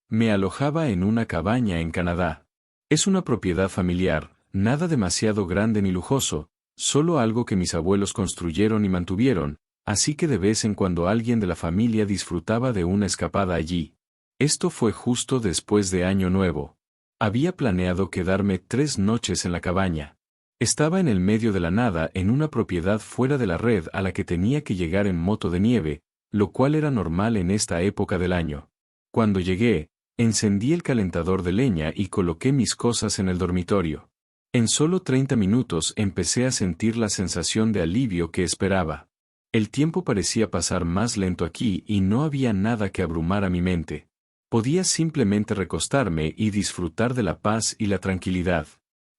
Me alojaba en una cabaña en Canadá. Es una propiedad familiar, nada demasiado grande ni lujoso, solo algo que mis abuelos construyeron y mantuvieron, así que de vez en cuando alguien de la familia disfrutaba de una escapada allí. Esto fue justo después de Año Nuevo. Había planeado quedarme 3 noches en la cabaña. Estaba en el medio de la nada en una propiedad fuera de la red a la que tenía que llegar en moto de nieve, lo cual era normal en esta época del año. Cuando llegué, encendí el calentador de leña y coloqué mis cosas en el dormitorio. En solo 30 minutos empecé a sentir la sensación de alivio que esperaba. El tiempo parecía pasar más lento aquí y no había nada que abrumara mi mente. Podía simplemente recostarme y disfrutar de la paz y la tranquilidad.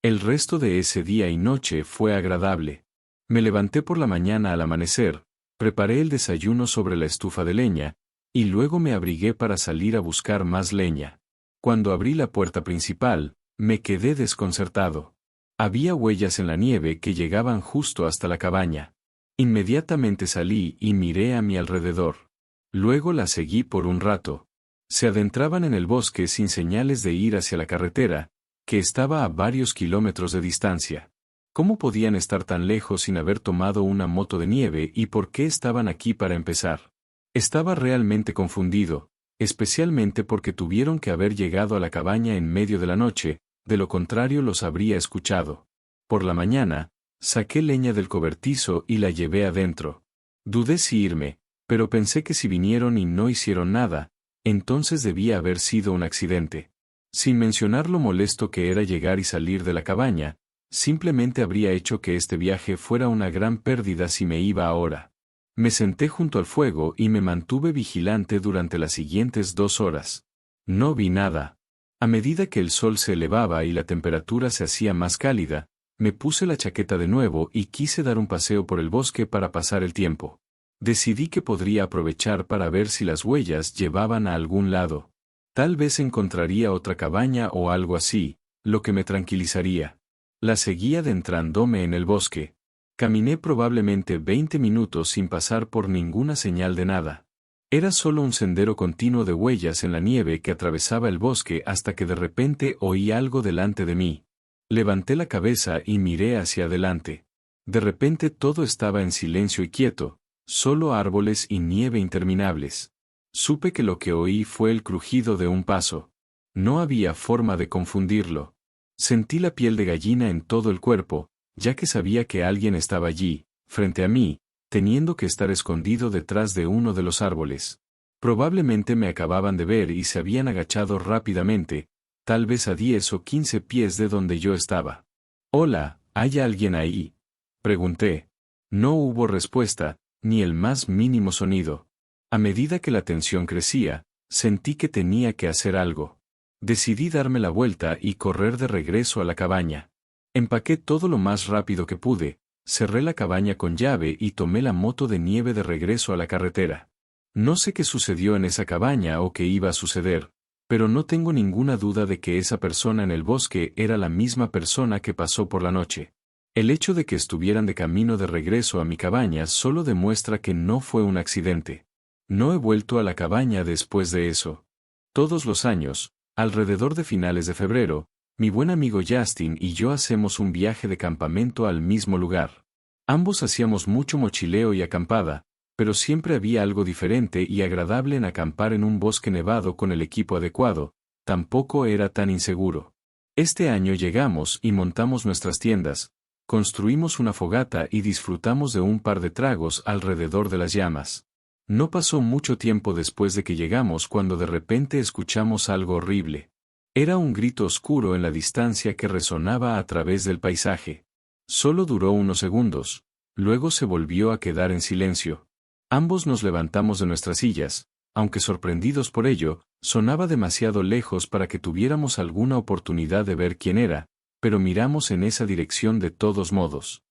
El resto de ese día y noche fue agradable. Me levanté por la mañana al amanecer, preparé el desayuno sobre la estufa de leña, y luego me abrigué para salir a buscar más leña. Cuando abrí la puerta principal, me quedé desconcertado. Había huellas en la nieve que llegaban justo hasta la cabaña. Inmediatamente salí y miré a mi alrededor. Luego la seguí por un rato. Se adentraban en el bosque sin señales de ir hacia la carretera, que estaba a varios kilómetros de distancia. ¿Cómo podían estar tan lejos sin haber tomado una moto de nieve y por qué estaban aquí para empezar? Estaba realmente confundido, especialmente porque tuvieron que haber llegado a la cabaña en medio de la noche, de lo contrario los habría escuchado. Por la mañana, saqué leña del cobertizo y la llevé adentro. Dudé si irme, pero pensé que si vinieron y no hicieron nada, entonces debía haber sido un accidente. Sin mencionar lo molesto que era llegar y salir de la cabaña, simplemente habría hecho que este viaje fuera una gran pérdida si me iba ahora. Me senté junto al fuego y me mantuve vigilante durante las siguientes 2 horas. No vi nada. A medida que el sol se elevaba y la temperatura se hacía más cálida, me puse la chaqueta de nuevo y quise dar un paseo por el bosque para pasar el tiempo. Decidí que podría aprovechar para ver si las huellas llevaban a algún lado. Tal vez encontraría otra cabaña o algo así, lo que me tranquilizaría. La seguí adentrándome en el bosque. Caminé probablemente 20 minutos sin pasar por ninguna señal de nada. Era solo un sendero continuo de huellas en la nieve que atravesaba el bosque hasta que de repente oí algo delante de mí. Levanté la cabeza y miré hacia adelante. De repente todo estaba en silencio y quieto, solo árboles y nieve interminables. Supe que lo que oí fue el crujido de un paso. No había forma de confundirlo. Sentí la piel de gallina en todo el cuerpo, ya que sabía que alguien estaba allí, frente a mí, teniendo que estar escondido detrás de uno de los árboles. Probablemente me acababan de ver y se habían agachado rápidamente, tal vez a 10 o 15 pies de donde yo estaba. «Hola, ¿hay alguien ahí?», pregunté. No hubo respuesta, ni el más mínimo sonido. A medida que la tensión crecía, sentí que tenía que hacer algo. Decidí darme la vuelta y correr de regreso a la cabaña. Empaqué todo lo más rápido que pude, cerré la cabaña con llave y tomé la moto de nieve de regreso a la carretera. No sé qué sucedió en esa cabaña o qué iba a suceder, pero no tengo ninguna duda de que esa persona en el bosque era la misma persona que pasó por la noche. El hecho de que estuvieran de camino de regreso a mi cabaña solo demuestra que no fue un accidente. No he vuelto a la cabaña después de eso. Todos los años, alrededor de finales de febrero, mi buen amigo Justin y yo hacemos un viaje de campamento al mismo lugar. Ambos hacíamos mucho mochileo y acampada, pero siempre había algo diferente y agradable en acampar en un bosque nevado con el equipo adecuado, tampoco era tan inseguro. Este año llegamos y montamos nuestras tiendas, construimos una fogata y disfrutamos de un par de tragos alrededor de las llamas. No pasó mucho tiempo después de que llegamos cuando de repente escuchamos algo horrible. Era un grito oscuro en la distancia que resonaba a través del paisaje. Solo duró unos segundos, luego se volvió a quedar en silencio. Ambos nos levantamos de nuestras sillas, aunque sorprendidos por ello, sonaba demasiado lejos para que tuviéramos alguna oportunidad de ver quién era, pero miramos en esa dirección de todos modos.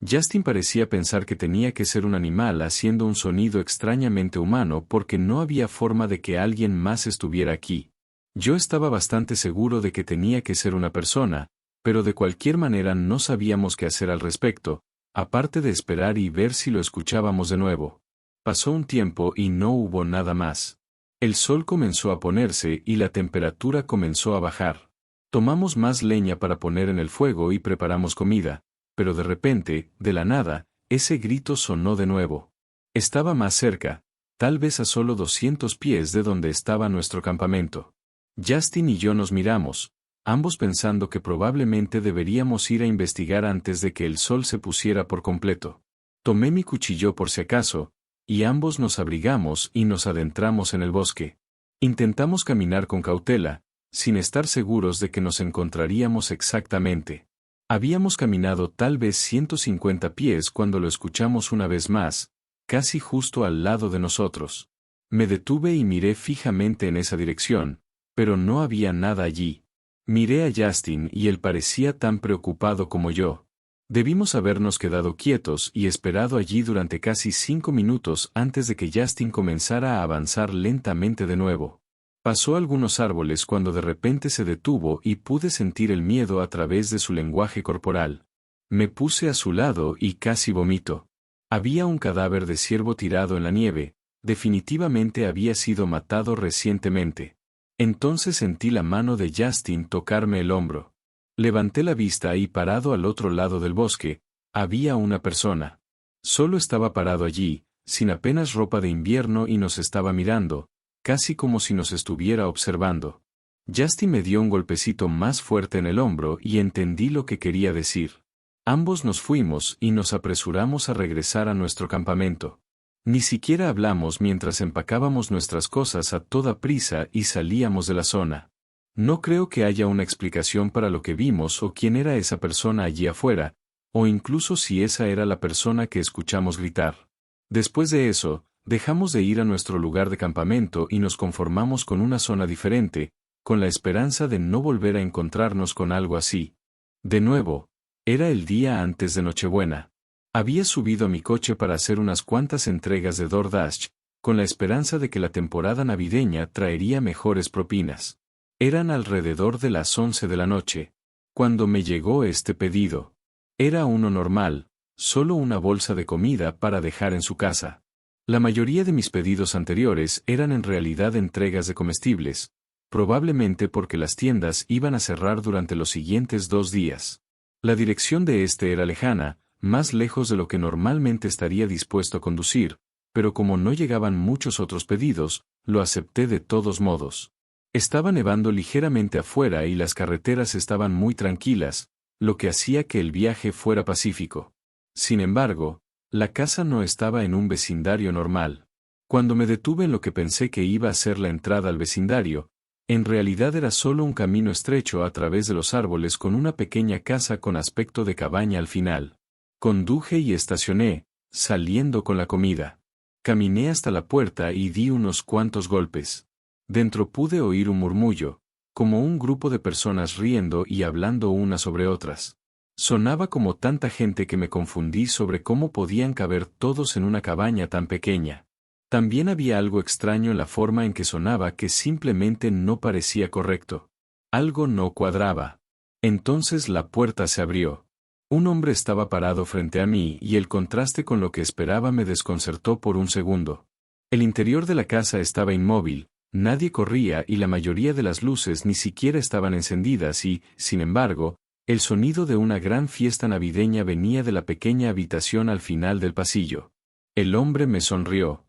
Justin parecía pensar que tenía que ser un animal haciendo un sonido extrañamente humano porque no había forma de que alguien más estuviera aquí. Yo estaba bastante seguro de que tenía que ser una persona, pero de cualquier manera no sabíamos qué hacer al respecto, aparte de esperar y ver si lo escuchábamos de nuevo. Pasó un tiempo y no hubo nada más. El sol comenzó a ponerse y la temperatura comenzó a bajar. Tomamos más leña para poner en el fuego y preparamos comida, pero de repente, de la nada, ese grito sonó de nuevo. Estaba más cerca, tal vez a solo 200 pies de donde estaba nuestro campamento. Justin y yo nos miramos, ambos pensando que probablemente deberíamos ir a investigar antes de que el sol se pusiera por completo. Tomé mi cuchillo por si acaso, y ambos nos abrigamos y nos adentramos en el bosque. Intentamos caminar con cautela, sin estar seguros de que nos encontraríamos exactamente. Habíamos caminado tal vez 150 pies cuando lo escuchamos una vez más, casi justo al lado de nosotros. Me detuve y miré fijamente en esa dirección, pero no había nada allí. Miré a Justin y él parecía tan preocupado como yo. Debimos habernos quedado quietos y esperado allí durante casi 5 minutos antes de que Justin comenzara a avanzar lentamente de nuevo. Pasó algunos árboles cuando de repente se detuvo y pude sentir el miedo a través de su lenguaje corporal. Me puse a su lado y casi vomito. Había un cadáver de ciervo tirado en la nieve, definitivamente había sido matado recientemente. Entonces sentí la mano de Justin tocarme el hombro. Levanté la vista y parado al otro lado del bosque, había una persona. Solo estaba parado allí, sin apenas ropa de invierno y nos estaba mirando, casi como si nos estuviera observando. Justin me dio un golpecito más fuerte en el hombro y entendí lo que quería decir. Ambos nos fuimos y nos apresuramos a regresar a nuestro campamento. Ni siquiera hablamos mientras empacábamos nuestras cosas a toda prisa y salíamos de la zona. No creo que haya una explicación para lo que vimos o quién era esa persona allí afuera, o incluso si esa era la persona que escuchamos gritar. Después de eso, dejamos de ir a nuestro lugar de campamento y nos conformamos con una zona diferente, con la esperanza de no volver a encontrarnos con algo así. De nuevo, era el día antes de Nochebuena. Había subido a mi coche para hacer unas cuantas entregas de DoorDash, con la esperanza de que la temporada navideña traería mejores propinas. Eran alrededor de las 11 de la noche, cuando me llegó este pedido. Era uno normal, solo una bolsa de comida para dejar en su casa. La mayoría de mis pedidos anteriores eran en realidad entregas de comestibles, probablemente porque las tiendas iban a cerrar durante los siguientes 2 días. La dirección de este era lejana, más lejos de lo que normalmente estaría dispuesto a conducir, pero como no llegaban muchos otros pedidos, lo acepté de todos modos. Estaba nevando ligeramente afuera y las carreteras estaban muy tranquilas, lo que hacía que el viaje fuera pacífico. Sin embargo, la casa no estaba en un vecindario normal. Cuando me detuve en lo que pensé que iba a ser la entrada al vecindario, en realidad era solo un camino estrecho a través de los árboles con una pequeña casa con aspecto de cabaña al final. Conduje y estacioné, saliendo con la comida. Caminé hasta la puerta y di unos cuantos golpes. Dentro pude oír un murmullo, como un grupo de personas riendo y hablando unas sobre otras. Sonaba como tanta gente que me confundí sobre cómo podían caber todos en una cabaña tan pequeña. También había algo extraño en la forma en que sonaba que simplemente no parecía correcto. Algo no cuadraba. Entonces la puerta se abrió. Un hombre estaba parado frente a mí y el contraste con lo que esperaba me desconcertó por un segundo. El interior de la casa estaba inmóvil. Nadie corría y la mayoría de las luces ni siquiera estaban encendidas y, sin embargo, el sonido de una gran fiesta navideña venía de la pequeña habitación al final del pasillo. El hombre me sonrió.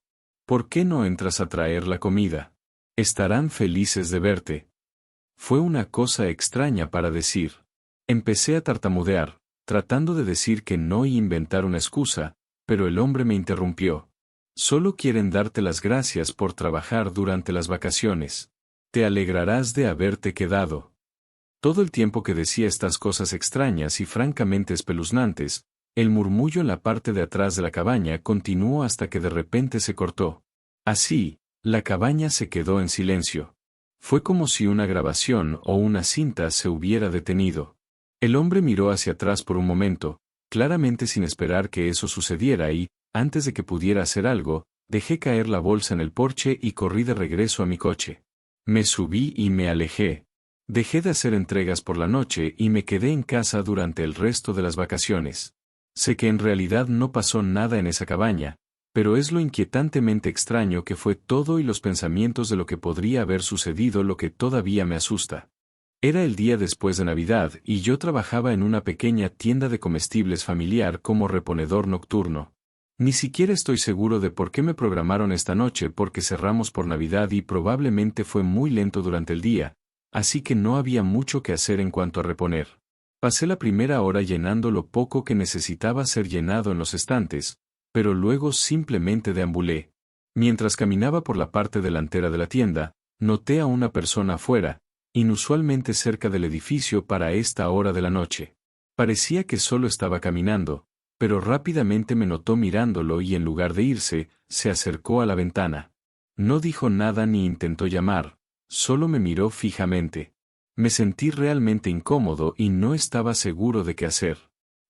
¿Por qué no entras a traer la comida? Estarán felices de verte. Fue una cosa extraña para decir. Empecé a tartamudear, tratando de decir que no y inventar una excusa, pero el hombre me interrumpió. Solo quieren darte las gracias por trabajar durante las vacaciones. Te alegrarás de haberte quedado. Todo el tiempo que decía estas cosas extrañas y francamente espeluznantes, el murmullo en la parte de atrás de la cabaña continuó hasta que de repente se cortó. Así, la cabaña se quedó en silencio. Fue como si una grabación o una cinta se hubiera detenido. El hombre miró hacia atrás por un momento, claramente sin esperar que eso sucediera y, antes de que pudiera hacer algo, dejé caer la bolsa en el porche y corrí de regreso a mi coche. Me subí y me alejé. Dejé de hacer entregas por la noche y me quedé en casa durante el resto de las vacaciones. Sé que en realidad no pasó nada en esa cabaña, Pero es lo inquietantemente extraño que fue todo y los pensamientos de lo que podría haber sucedido lo que todavía me asusta. Era el día después de Navidad y yo trabajaba en una pequeña tienda de comestibles familiar como reponedor nocturno. Ni siquiera estoy seguro de por qué me programaron esta noche porque cerramos por Navidad y probablemente fue muy lento durante el día, así que no había mucho que hacer en cuanto a reponer. Pasé la primera hora llenando lo poco que necesitaba ser llenado en los estantes, pero luego simplemente deambulé. Mientras caminaba por la parte delantera de la tienda, noté a una persona afuera, inusualmente cerca del edificio para esta hora de la noche. Parecía que solo estaba caminando, pero rápidamente me notó mirándolo y en lugar de irse, se acercó a la ventana. No dijo nada ni intentó llamar, solo me miró fijamente. Me sentí realmente incómodo y no estaba seguro de qué hacer.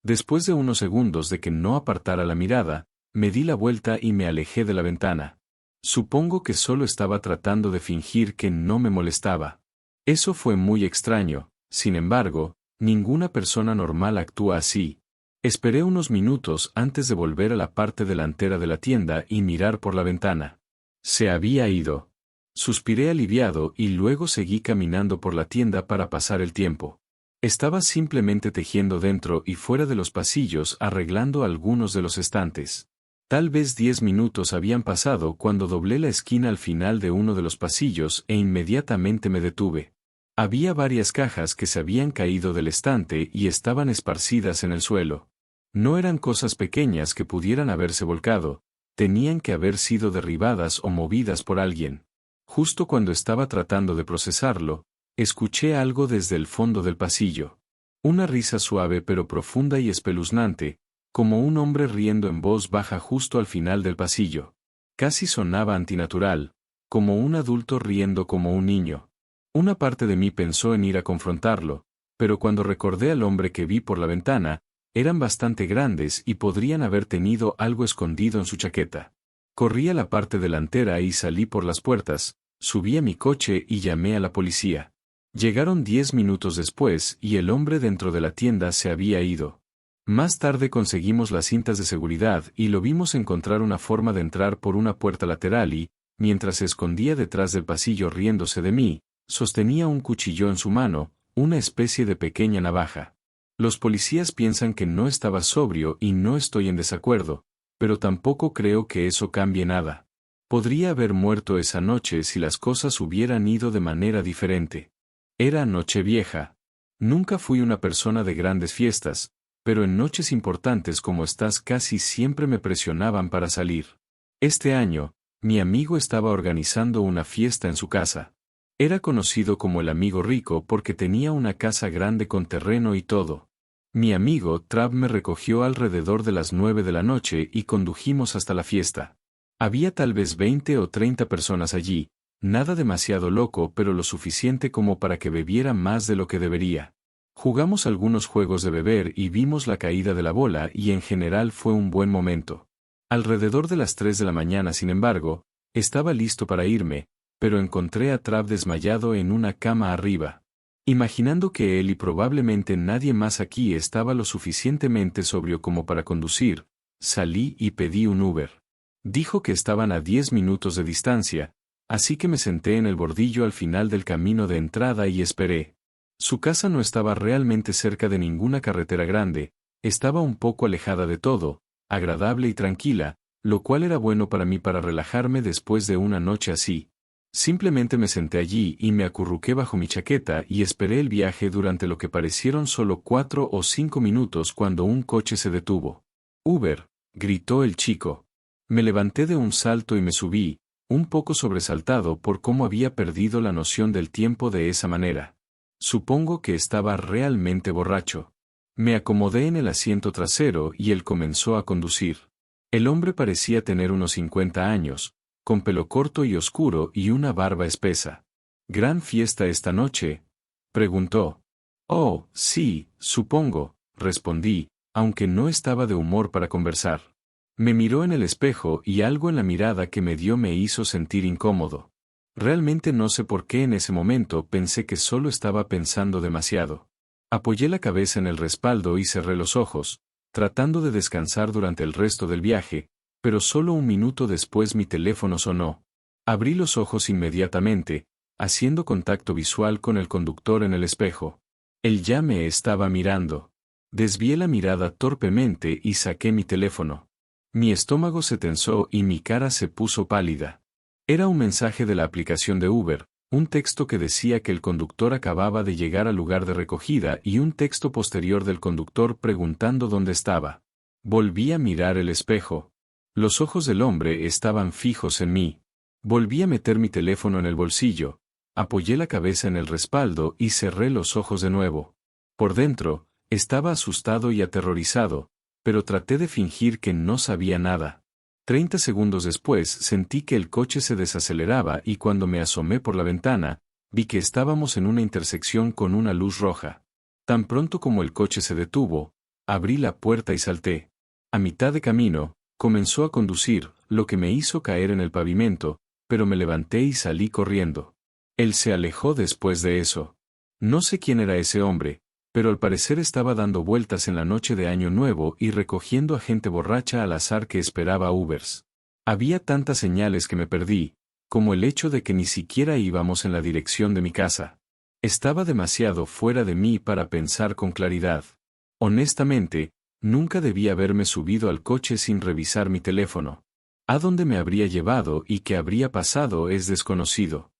Después de unos segundos de que no apartara la mirada, me di la vuelta y me alejé de la ventana. Supongo que solo estaba tratando de fingir que no me molestaba. Eso fue muy extraño, sin embargo, ninguna persona normal actúa así. Esperé unos minutos antes de volver a la parte delantera de la tienda y mirar por la ventana. Se había ido. Suspiré aliviado y luego seguí caminando por la tienda para pasar el tiempo. Estaba simplemente tejiendo dentro y fuera de los pasillos arreglando algunos de los estantes. Tal vez 10 minutos habían pasado cuando doblé la esquina al final de uno de los pasillos e inmediatamente me detuve. Había varias cajas que se habían caído del estante y estaban esparcidas en el suelo. No eran cosas pequeñas que pudieran haberse volcado, tenían que haber sido derribadas o movidas por alguien. Justo cuando estaba tratando de procesarlo, escuché algo desde el fondo del pasillo. Una risa suave pero profunda y espeluznante, como un hombre riendo en voz baja justo al final del pasillo. Casi sonaba antinatural, como un adulto riendo como un niño. Una parte de mí pensó en ir a confrontarlo, pero cuando recordé al hombre que vi por la ventana, eran bastante grandes y podrían haber tenido algo escondido en su chaqueta. Corrí a la parte delantera y salí por las puertas, subí a mi coche y llamé a la policía. Llegaron 10 minutos después y el hombre dentro de la tienda se había ido. Más tarde conseguimos las cintas de seguridad y lo vimos encontrar una forma de entrar por una puerta lateral y, mientras se escondía detrás del pasillo riéndose de mí, sostenía un cuchillo en su mano, una especie de pequeña navaja. Los policías piensan que no estaba sobrio y no estoy en desacuerdo, pero tampoco creo que eso cambie nada. Podría haber muerto esa noche si las cosas hubieran ido de manera diferente. Era Nochevieja. Nunca fui una persona de grandes fiestas, pero en noches importantes como estas casi siempre me presionaban para salir. Este año, mi amigo estaba organizando una fiesta en su casa. Era conocido como el amigo rico porque tenía una casa grande con terreno y todo. Mi amigo Trav me recogió alrededor de las 9 de la noche y condujimos hasta la fiesta. Había tal vez 20 o 30 personas allí, nada demasiado loco pero lo suficiente como para que bebiera más de lo que debería. Jugamos algunos juegos de beber y vimos la caída de la bola y en general fue un buen momento. Alrededor de las 3 de la mañana, sin embargo, estaba listo para irme, pero encontré a Trav desmayado en una cama arriba. Imaginando que él y probablemente nadie más aquí estaba lo suficientemente sobrio como para conducir, salí y pedí un Uber. Dijo que estaban a 10 minutos de distancia, así que me senté en el bordillo al final del camino de entrada y esperé. Su casa no estaba realmente cerca de ninguna carretera grande, estaba un poco alejada de todo, agradable y tranquila, lo cual era bueno para mí para relajarme después de una noche así. Simplemente me senté allí y me acurruqué bajo mi chaqueta y esperé el viaje durante lo que parecieron solo 4 o 5 minutos cuando un coche se detuvo. «Uber», gritó el chico. Me levanté de un salto y me subí, un poco sobresaltado por cómo había perdido la noción del tiempo de esa manera. Supongo que estaba realmente borracho. Me acomodé en el asiento trasero y él comenzó a conducir. El hombre parecía tener unos 50 años, con pelo corto y oscuro y una barba espesa. «¿Gran fiesta esta noche?», preguntó. «Oh, sí, supongo», respondí, aunque no estaba de humor para conversar. Me miró en el espejo y algo en la mirada que me dio me hizo sentir incómodo. Realmente no sé por qué en ese momento pensé que solo estaba pensando demasiado. Apoyé la cabeza en el respaldo y cerré los ojos, tratando de descansar durante el resto del viaje, pero solo un minuto después mi teléfono sonó. Abrí los ojos inmediatamente, haciendo contacto visual con el conductor en el espejo. Él ya me estaba mirando. Desvié la mirada torpemente y saqué mi teléfono. Mi estómago se tensó y mi cara se puso pálida. Era un mensaje de la aplicación de Uber, un texto que decía que el conductor acababa de llegar al lugar de recogida y un texto posterior del conductor preguntando dónde estaba. Volví a mirar el espejo. Los ojos del hombre estaban fijos en mí. Volví a meter mi teléfono en el bolsillo, apoyé la cabeza en el respaldo y cerré los ojos de nuevo. Por dentro, estaba asustado y aterrorizado, pero traté de fingir que no sabía nada. 30 segundos después sentí que el coche se desaceleraba y cuando me asomé por la ventana, vi que estábamos en una intersección con una luz roja. Tan pronto como el coche se detuvo, abrí la puerta y salté. A mitad de camino, comenzó a conducir, lo que me hizo caer en el pavimento, pero me levanté y salí corriendo. Él se alejó después de eso. No sé quién era ese hombre, pero al parecer estaba dando vueltas en la noche de Año Nuevo y recogiendo a gente borracha al azar que esperaba Ubers. Había tantas señales que me perdí, como el hecho de que ni siquiera íbamos en la dirección de mi casa. Estaba demasiado fuera de mí para pensar con claridad. Honestamente, nunca debí haberme subido al coche sin revisar mi teléfono. A dónde me habría llevado y qué habría pasado es desconocido.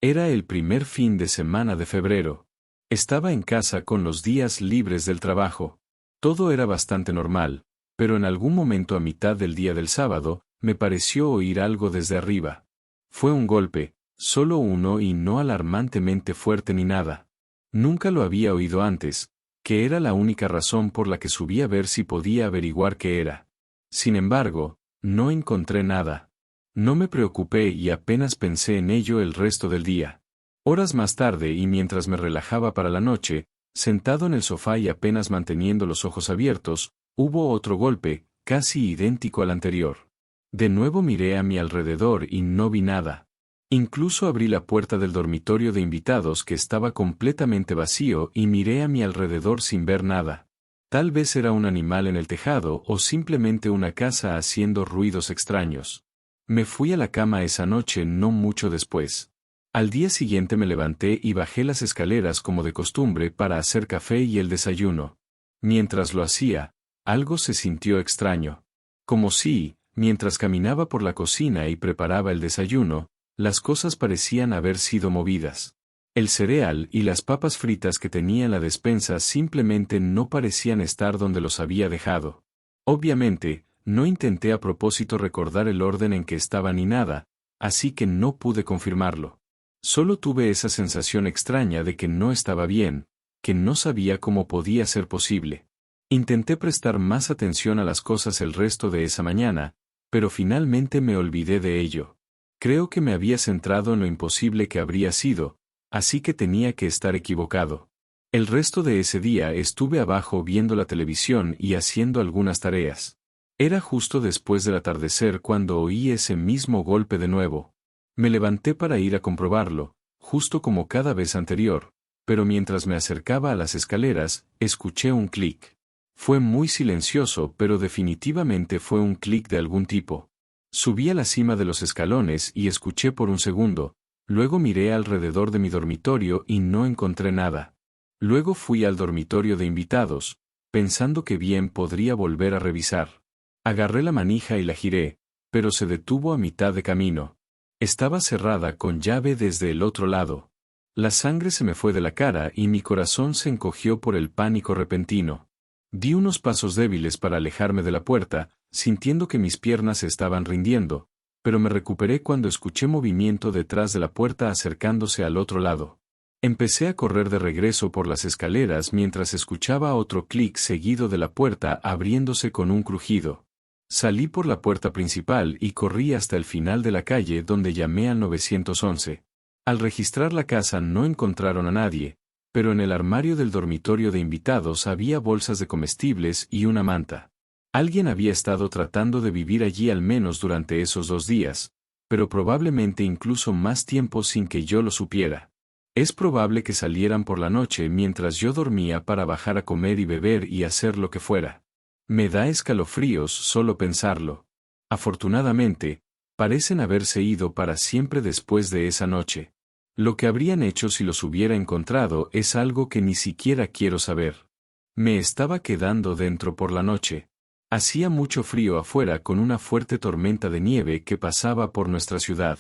Era el primer fin de semana de febrero. Estaba en casa con los días libres del trabajo. Todo era bastante normal, pero en algún momento a mitad del día del sábado, me pareció oír algo desde arriba. Fue un golpe, solo uno y no alarmantemente fuerte ni nada. Nunca lo había oído antes, que era la única razón por la que subí a ver si podía averiguar qué era. Sin embargo, no encontré nada. No me preocupé y apenas pensé en ello el resto del día. Horas más tarde y mientras me relajaba para la noche, sentado en el sofá y apenas manteniendo los ojos abiertos, hubo otro golpe, casi idéntico al anterior. De nuevo miré a mi alrededor y no vi nada. Incluso abrí la puerta del dormitorio de invitados que estaba completamente vacío y miré a mi alrededor sin ver nada. Tal vez era un animal en el tejado o simplemente una casa haciendo ruidos extraños. Me fui a la cama esa noche no mucho después. Al día siguiente me levanté y bajé las escaleras como de costumbre para hacer café y el desayuno. Mientras lo hacía, algo se sintió extraño. Como si, mientras caminaba por la cocina y preparaba el desayuno, las cosas parecían haber sido movidas. El cereal y las papas fritas que tenía en la despensa simplemente no parecían estar donde los había dejado. Obviamente, no intenté a propósito recordar el orden en que estaban ni nada, así que no pude confirmarlo. Solo tuve esa sensación extraña de que no estaba bien, que no sabía cómo podía ser posible. Intenté prestar más atención a las cosas el resto de esa mañana, pero finalmente me olvidé de ello. Creo que me había centrado en lo imposible que habría sido, así que tenía que estar equivocado. El resto de ese día estuve abajo viendo la televisión y haciendo algunas tareas. Era justo después del atardecer cuando oí ese mismo golpe de nuevo. Me levanté para ir a comprobarlo, justo como cada vez anterior, pero mientras me acercaba a las escaleras, escuché un clic. Fue muy silencioso, pero definitivamente fue un clic de algún tipo. Subí a la cima de los escalones y escuché por un segundo, luego miré alrededor de mi dormitorio y no encontré nada. Luego fui al dormitorio de invitados, pensando que bien podría volver a revisar. Agarré la manija y la giré, pero se detuvo a mitad de camino. Estaba cerrada con llave desde el otro lado. La sangre se me fue de la cara y mi corazón se encogió por el pánico repentino. Di unos pasos débiles para alejarme de la puerta, sintiendo que mis piernas se estaban rindiendo, pero me recuperé cuando escuché movimiento detrás de la puerta acercándose al otro lado. Empecé a correr de regreso por las escaleras mientras escuchaba otro clic seguido de la puerta abriéndose con un crujido. Salí por la puerta principal y corrí hasta el final de la calle donde llamé al 911. Al registrar la casa no encontraron a nadie, pero en el armario del dormitorio de invitados había bolsas de comestibles y una manta. Alguien había estado tratando de vivir allí al menos durante esos 2 días, pero probablemente incluso más tiempo sin que yo lo supiera. Es probable que salieran por la noche mientras yo dormía para bajar a comer y beber y hacer lo que fuera. Me da escalofríos solo pensarlo. Afortunadamente, parecen haberse ido para siempre después de esa noche. Lo que habrían hecho si los hubiera encontrado es algo que ni siquiera quiero saber. Me estaba quedando dentro por la noche. Hacía mucho frío afuera con una fuerte tormenta de nieve que pasaba por nuestra ciudad.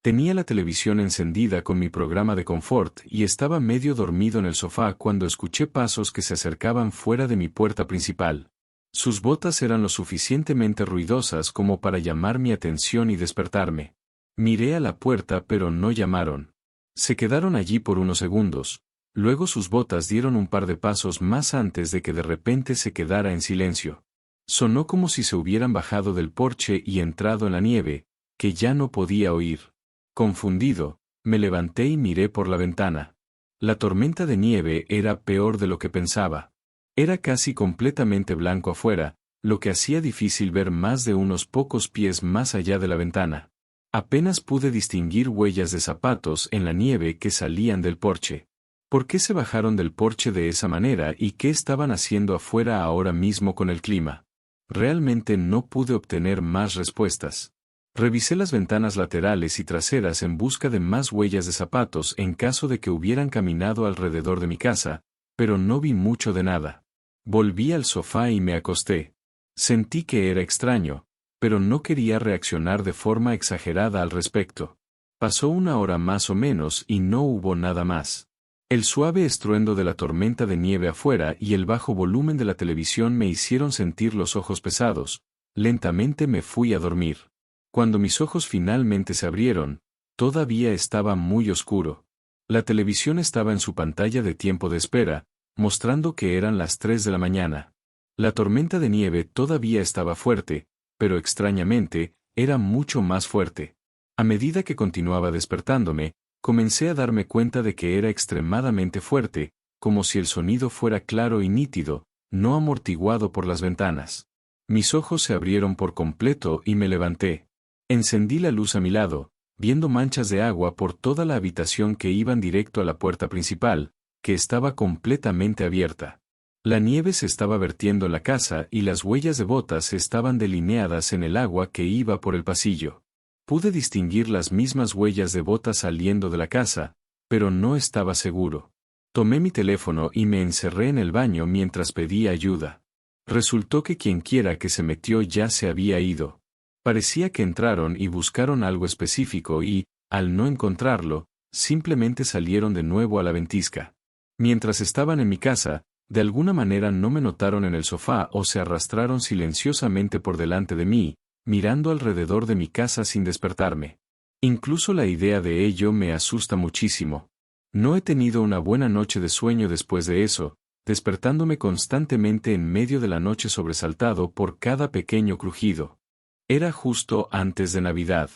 Tenía la televisión encendida con mi programa de confort y estaba medio dormido en el sofá cuando escuché pasos que se acercaban fuera de mi puerta principal. Sus botas eran lo suficientemente ruidosas como para llamar mi atención y despertarme. Miré a la puerta pero no llamaron. Se quedaron allí por unos segundos. Luego sus botas dieron un par de pasos más antes de que de repente se quedara en silencio. Sonó como si se hubieran bajado del porche y entrado en la nieve, que ya no podía oír. Confundido, me levanté y miré por la ventana. La tormenta de nieve era peor de lo que pensaba. Era casi completamente blanco afuera, lo que hacía difícil ver más de unos pocos pies más allá de la ventana. Apenas pude distinguir huellas de zapatos en la nieve que salían del porche. ¿Por qué se bajaron del porche de esa manera y qué estaban haciendo afuera ahora mismo con el clima? Realmente no pude obtener más respuestas. Revisé las ventanas laterales y traseras en busca de más huellas de zapatos en caso de que hubieran caminado alrededor de mi casa, pero no vi mucho de nada. Volví al sofá y me acosté. Sentí que era extraño, pero no quería reaccionar de forma exagerada al respecto. Pasó una hora más o menos y no hubo nada más. El suave estruendo de la tormenta de nieve afuera y el bajo volumen de la televisión me hicieron sentir los ojos pesados. Lentamente me fui a dormir. Cuando mis ojos finalmente se abrieron, todavía estaba muy oscuro. La televisión estaba en su pantalla de tiempo de espera, mostrando que eran las 3 de la mañana. La tormenta de nieve todavía estaba fuerte, pero extrañamente, era mucho más fuerte. A medida que continuaba despertándome, comencé a darme cuenta de que era extremadamente fuerte, como si el sonido fuera claro y nítido, no amortiguado por las ventanas. Mis ojos se abrieron por completo y me levanté. Encendí la luz a mi lado, viendo manchas de agua por toda la habitación que iban directo a la puerta principal, que estaba completamente abierta. La nieve se estaba vertiendo en la casa y las huellas de botas estaban delineadas en el agua que iba por el pasillo. Pude distinguir las mismas huellas de botas saliendo de la casa, pero no estaba seguro. Tomé mi teléfono y me encerré en el baño mientras pedía ayuda. Resultó que quienquiera que se metió ya se había ido. Parecía que entraron y buscaron algo específico y, al no encontrarlo, simplemente salieron de nuevo a la ventisca. Mientras estaban en mi casa, de alguna manera no me notaron en el sofá o se arrastraron silenciosamente por delante de mí, mirando alrededor de mi casa sin despertarme. Incluso la idea de ello me asusta muchísimo. No he tenido una buena noche de sueño después de eso, despertándome constantemente en medio de la noche sobresaltado por cada pequeño crujido. Era justo antes de Navidad.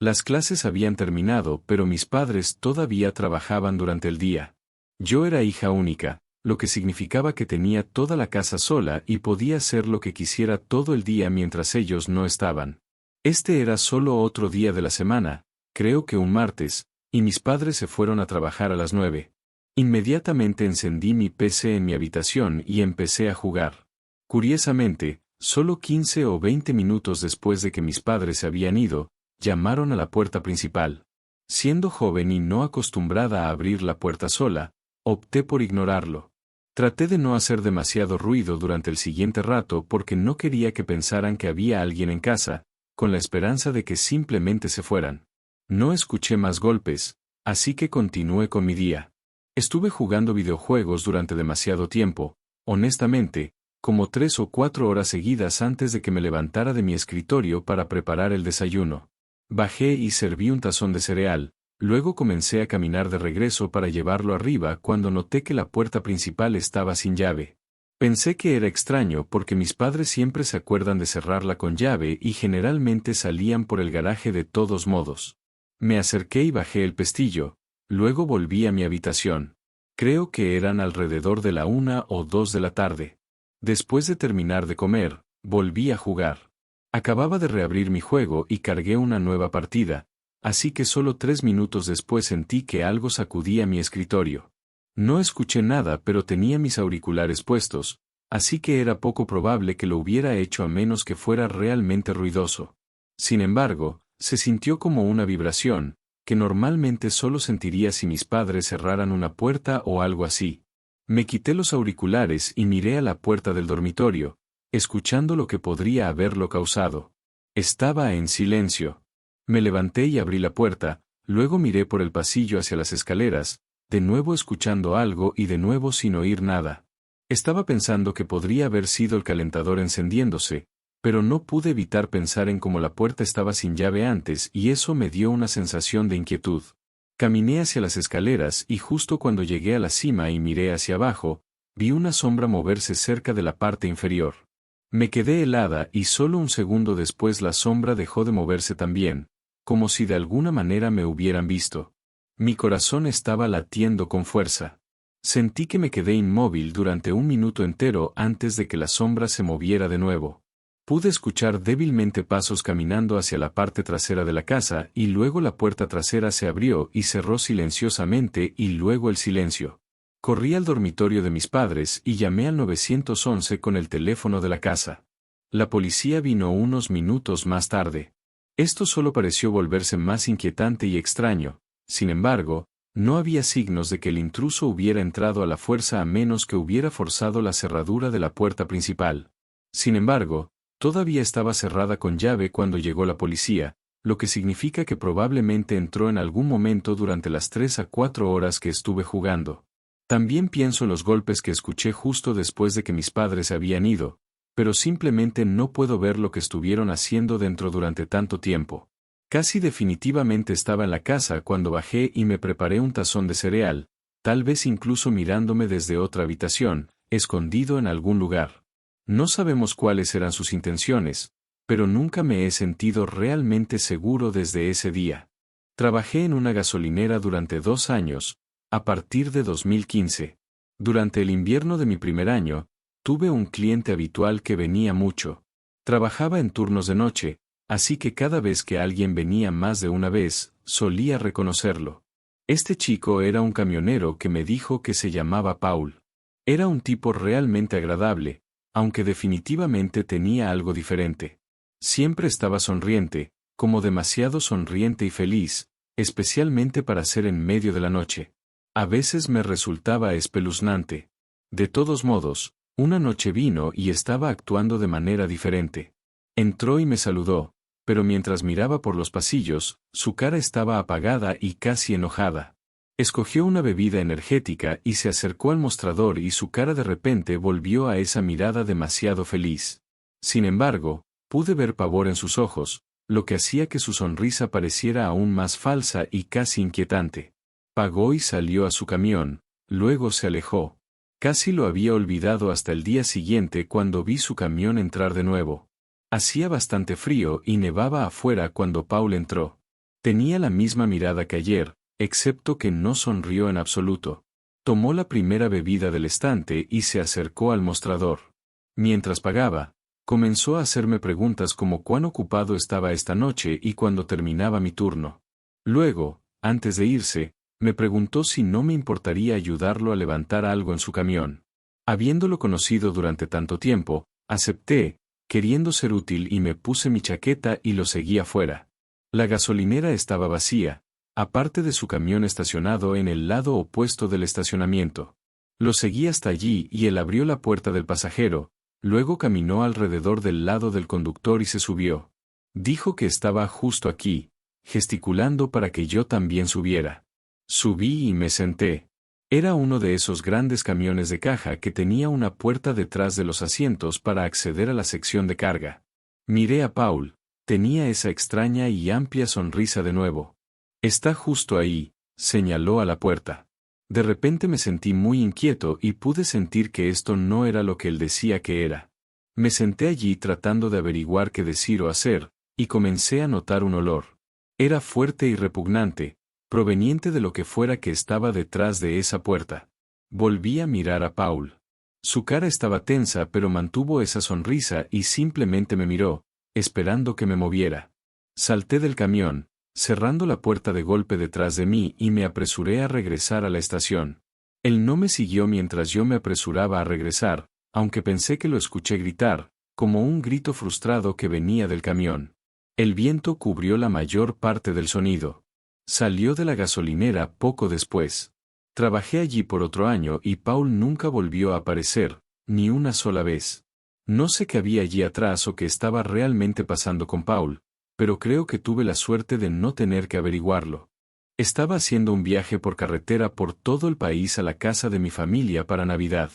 Las clases habían terminado, pero mis padres todavía trabajaban durante el día. Yo era hija única, lo que significaba que tenía toda la casa sola y podía hacer lo que quisiera todo el día mientras ellos no estaban. Este era solo otro día de la semana, creo que un martes, y mis padres se fueron a trabajar a las 9. Inmediatamente encendí mi PC en mi habitación y empecé a jugar. Curiosamente, solo 15 o 20 minutos después de que mis padres se habían ido, llamaron a la puerta principal. Siendo joven y no acostumbrada a abrir la puerta sola, opté por ignorarlo. Traté de no hacer demasiado ruido durante el siguiente rato porque no quería que pensaran que había alguien en casa, con la esperanza de que simplemente se fueran. No escuché más golpes, así que continué con mi día. Estuve jugando videojuegos durante demasiado tiempo, honestamente, como 3 o 4 horas seguidas antes de que me levantara de mi escritorio para preparar el desayuno. Bajé y serví un tazón de cereal. Luego comencé a caminar de regreso para llevarlo arriba cuando noté que la puerta principal estaba sin llave. Pensé que era extraño porque mis padres siempre se acuerdan de cerrarla con llave y generalmente salían por el garaje de todos modos. Me acerqué y bajé el pestillo, luego volví a mi habitación. Creo que eran alrededor de la 1 o 2 de la tarde. Después de terminar de comer, volví a jugar. Acababa de reabrir mi juego y cargué una nueva partida. Así que solo 3 minutos después sentí que algo sacudía mi escritorio. No escuché nada pero tenía mis auriculares puestos, así que era poco probable que lo hubiera hecho a menos que fuera realmente ruidoso. Sin embargo, se sintió como una vibración, que normalmente solo sentiría si mis padres cerraran una puerta o algo así. Me quité los auriculares y miré a la puerta del dormitorio, escuchando lo que podría haberlo causado. Estaba en silencio. Me levanté y abrí la puerta, luego miré por el pasillo hacia las escaleras, de nuevo escuchando algo y de nuevo sin oír nada. Estaba pensando que podría haber sido el calentador encendiéndose, pero no pude evitar pensar en cómo la puerta estaba sin llave antes y eso me dio una sensación de inquietud. Caminé hacia las escaleras y justo cuando llegué a la cima y miré hacia abajo, vi una sombra moverse cerca de la parte inferior. Me quedé helada y solo un segundo después la sombra dejó de moverse también, como si de alguna manera me hubieran visto. Mi corazón estaba latiendo con fuerza. Sentí que me quedé inmóvil durante un minuto entero antes de que la sombra se moviera de nuevo. Pude escuchar débilmente pasos caminando hacia la parte trasera de la casa y luego la puerta trasera se abrió y cerró silenciosamente y luego el silencio. Corrí al dormitorio de mis padres y llamé al 911 con el teléfono de la casa. La policía vino unos minutos más tarde. Esto solo pareció volverse más inquietante y extraño. Sin embargo, no había signos de que el intruso hubiera entrado a la fuerza a menos que hubiera forzado la cerradura de la puerta principal. Sin embargo, todavía estaba cerrada con llave cuando llegó la policía, lo que significa que probablemente entró en algún momento durante las 3 a 4 horas que estuve jugando. También pienso en los golpes que escuché justo después de que mis padres habían ido, pero simplemente no puedo ver lo que estuvieron haciendo dentro durante tanto tiempo. Casi definitivamente estaba en la casa cuando bajé y me preparé un tazón de cereal, tal vez incluso mirándome desde otra habitación, escondido en algún lugar. No sabemos cuáles eran sus intenciones, pero nunca me he sentido realmente seguro desde ese día. Trabajé en una gasolinera durante 2 años, a partir de 2015. Durante el invierno de mi primer año, tuve un cliente habitual que venía mucho. Trabajaba en turnos de noche, así que cada vez que alguien venía más de una vez, solía reconocerlo. Este chico era un camionero que me dijo que se llamaba Paul. Era un tipo realmente agradable, aunque definitivamente tenía algo diferente. Siempre estaba sonriente, como demasiado sonriente y feliz, especialmente para ser en medio de la noche. A veces me resultaba espeluznante. De todos modos, una noche vino y estaba actuando de manera diferente. Entró y me saludó, pero mientras miraba por los pasillos, su cara estaba apagada y casi enojada. Escogió una bebida energética y se acercó al mostrador y su cara de repente volvió a esa mirada demasiado feliz. Sin embargo, pude ver pavor en sus ojos, lo que hacía que su sonrisa pareciera aún más falsa y casi inquietante. Pagó y salió a su camión, luego se alejó. Casi lo había olvidado hasta el día siguiente cuando vi su camión entrar de nuevo. Hacía bastante frío y nevaba afuera cuando Paul entró. Tenía la misma mirada que ayer, excepto que no sonrió en absoluto. Tomó la primera bebida del estante y se acercó al mostrador. Mientras pagaba, comenzó a hacerme preguntas como cuán ocupado estaba esta noche y cuándo terminaba mi turno. Luego, antes de irse, me preguntó si no me importaría ayudarlo a levantar algo en su camión. Habiéndolo conocido durante tanto tiempo, acepté, queriendo ser útil y me puse mi chaqueta y lo seguí afuera. La gasolinera estaba vacía, aparte de su camión estacionado en el lado opuesto del estacionamiento. Lo seguí hasta allí y él abrió la puerta del pasajero, luego caminó alrededor del lado del conductor y se subió. Dijo que estaba justo aquí, gesticulando para que yo también subiera. Subí y me senté. Era uno de esos grandes camiones de caja que tenía una puerta detrás de los asientos para acceder a la sección de carga. Miré a Paul, tenía esa extraña y amplia sonrisa de nuevo. Está justo ahí, señaló a la puerta. De repente me sentí muy inquieto y pude sentir que esto no era lo que él decía que era. Me senté allí tratando de averiguar qué decir o hacer, y comencé a notar un olor. Era fuerte y repugnante, proveniente de lo que fuera que estaba detrás de esa puerta. Volví a mirar a Paul. Su cara estaba tensa pero mantuvo esa sonrisa y simplemente me miró, esperando que me moviera. Salté del camión, cerrando la puerta de golpe detrás de mí y me apresuré a regresar a la estación. Él no me siguió mientras yo me apresuraba a regresar, aunque pensé que lo escuché gritar, como un grito frustrado que venía del camión. El viento cubrió la mayor parte del sonido. Salió de la gasolinera poco después. Trabajé allí por otro año y Paul nunca volvió a aparecer, ni una sola vez. No sé qué había allí atrás o qué estaba realmente pasando con Paul, pero creo que tuve la suerte de no tener que averiguarlo. Estaba haciendo un viaje por carretera por todo el país a la casa de mi familia para Navidad.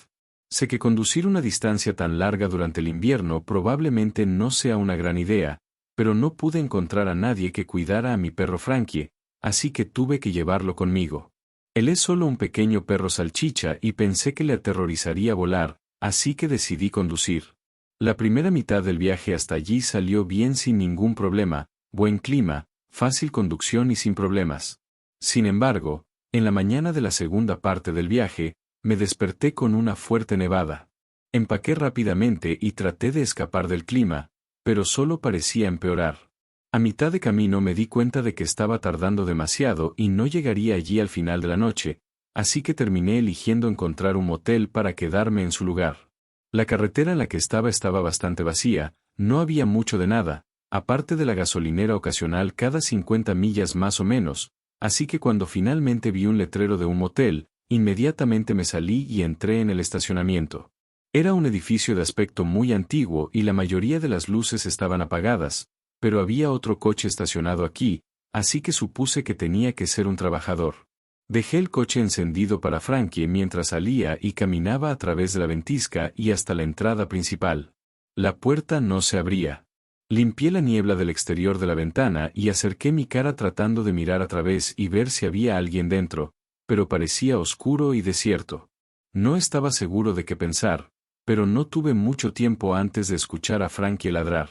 Sé que conducir una distancia tan larga durante el invierno probablemente no sea una gran idea, pero no pude encontrar a nadie que cuidara a mi perro Frankie, así que tuve que llevarlo conmigo. Él es solo un pequeño perro salchicha y pensé que le aterrorizaría volar, así que decidí conducir. La primera mitad del viaje hasta allí salió bien sin ningún problema, buen clima, fácil conducción y sin problemas. Sin embargo, en la mañana de la segunda parte del viaje, me desperté con una fuerte nevada. Empaqué rápidamente y traté de escapar del clima, pero solo parecía empeorar. A mitad de camino me di cuenta de que estaba tardando demasiado y no llegaría allí al final de la noche, así que terminé eligiendo encontrar un motel para quedarme en su lugar. La carretera en la que estaba bastante vacía, no había mucho de nada, aparte de la gasolinera ocasional cada 50 millas más o menos, así que cuando finalmente vi un letrero de un motel, inmediatamente me salí y entré en el estacionamiento. Era un edificio de aspecto muy antiguo y la mayoría de las luces estaban apagadas, pero había otro coche estacionado aquí, así que supuse que tenía que ser un trabajador. Dejé el coche encendido para Frankie mientras salía y caminaba a través de la ventisca y hasta la entrada principal. La puerta no se abría. Limpié la niebla del exterior de la ventana y acerqué mi cara tratando de mirar a través y ver si había alguien dentro, pero parecía oscuro y desierto. No estaba seguro de qué pensar, pero no tuve mucho tiempo antes de escuchar a Frankie ladrar.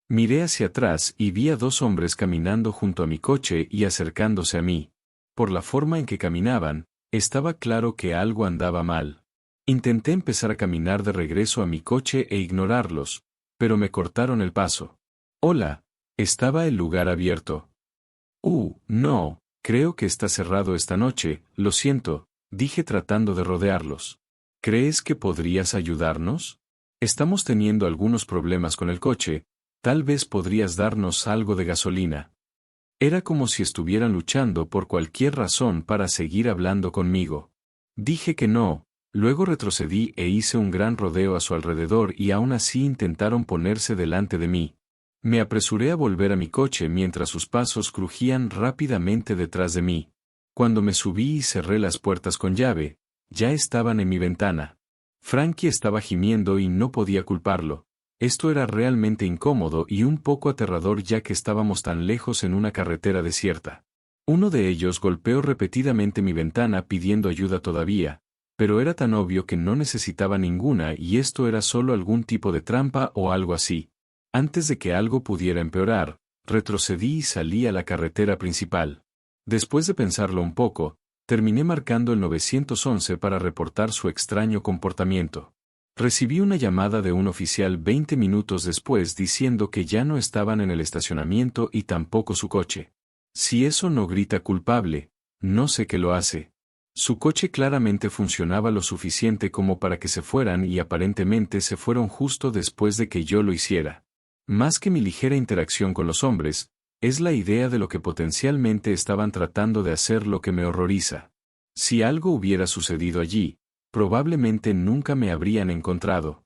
Miré hacia atrás y vi a dos hombres caminando junto a mi coche y acercándose a mí. Por la forma en que caminaban, estaba claro que algo andaba mal. Intenté empezar a caminar de regreso a mi coche e ignorarlos, pero me cortaron el paso. Hola, ¿estaba el lugar abierto? No, creo que está cerrado esta noche, lo siento, dije tratando de rodearlos. ¿Crees que podrías ayudarnos? Estamos teniendo algunos problemas con el coche, tal vez podrías darnos algo de gasolina. Era como si estuvieran luchando por cualquier razón para seguir hablando conmigo. Dije que no, luego retrocedí e hice un gran rodeo a su alrededor y aún así intentaron ponerse delante de mí. Me apresuré a volver a mi coche mientras sus pasos crujían rápidamente detrás de mí. Cuando me subí y cerré las puertas con llave, ya estaban en mi ventana. Frankie estaba gimiendo y no podía culparlo. Esto era realmente incómodo y un poco aterrador ya que estábamos tan lejos en una carretera desierta. Uno de ellos golpeó repetidamente mi ventana pidiendo ayuda todavía, pero era tan obvio que no necesitaba ninguna y esto era solo algún tipo de trampa o algo así. Antes de que algo pudiera empeorar, retrocedí y salí a la carretera principal. Después de pensarlo un poco, terminé marcando el 911 para reportar su extraño comportamiento. Recibí una llamada de un oficial 20 minutos después diciendo que ya no estaban en el estacionamiento y tampoco su coche. Si eso no grita culpable, no sé qué lo hace. Su coche claramente funcionaba lo suficiente como para que se fueran y aparentemente se fueron justo después de que yo lo hiciera. Más que mi ligera interacción con los hombres, es la idea de lo que potencialmente estaban tratando de hacer lo que me horroriza. Si algo hubiera sucedido allí, probablemente nunca me habrían encontrado.